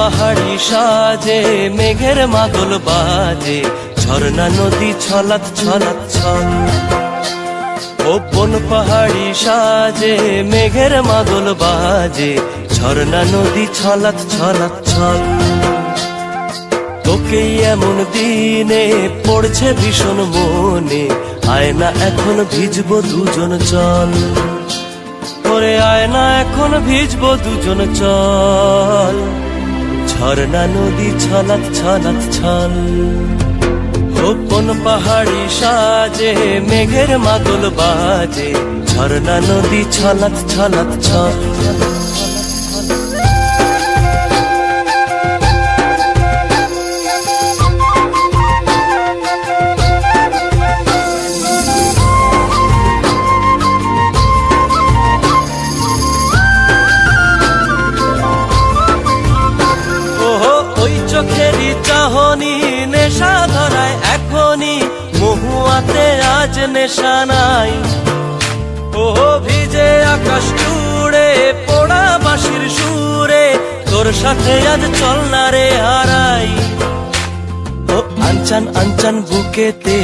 পাহাড়ি সাজে মেঘের মাদল বাজে, ঝর্ণা নদী ছলাৎ ছলাৎ ছল। ও বন পাহাড়ি সাজে মেঘের মাদল বাজে, ঝর্ণা নদী ছলাৎ ছলাৎ ছল। তোকে এমন দিনে পড়ছে ভীষণ মনে, আয় না এখন ভিজবো দুজন চল। ওরে আয় না এখন ভিজবো দুজন চল, ঝর্ণা নদী ছলাৎ ছলাৎ ছল। বন পাহাড়ি সাজে মেঘের মাদল বাজে, ঝর্ণা নদী ছলাৎ ছলাৎ ছল। চোখেরই চাহনি নেশা ধরায় এখনই, মহুয়াতে আজ নেশা নাই। ও ভিজে আকাশ জুড়ে পোড়া বাঁশির সুরে, তোর সাথে আজ চল না রে হারাই। ও আনচান আনচান বুকেতে,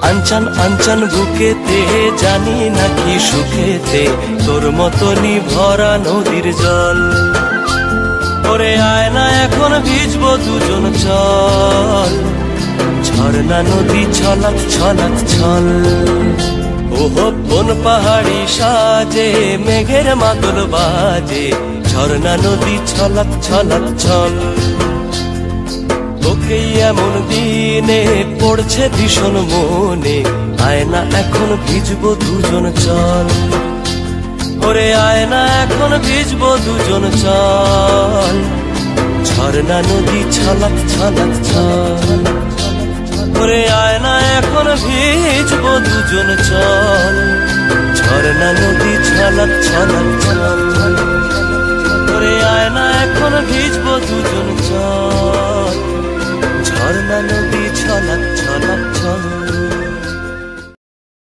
আনচান আনচান বুকেতে, জানি নাকি সুখেতে তোর মতনই ভরা নদীর জল। ওরে আয় না এখন ভিজবো দুজন চল, ঝর্ণা নদী ছলাৎ ছলাৎ ছল। ওহো বন পাহাড়ি সাজে মেঘের মাদল বাজে, ঝর্ণা নদী ছলাৎ ছলাৎ ছল। তোকে এমন দিনে পড়ছে ভীষণ মনে, আয় না এখন ভিজবো দুজন চল। ওরে আয় না এখন ভিজবো দুজন চল, ঝর্ণা নদী ছলাৎ ছলাৎ ছল। ওরে আয় না এখন ভিজবো দুজন চল, ঝর্ণা নদী ছলাৎ ছলাৎ ছল। ওরে আয় না এখন ভিজবো দুজন চল, ঝর্ণা নদী ছলাৎ ছলাৎ ছল।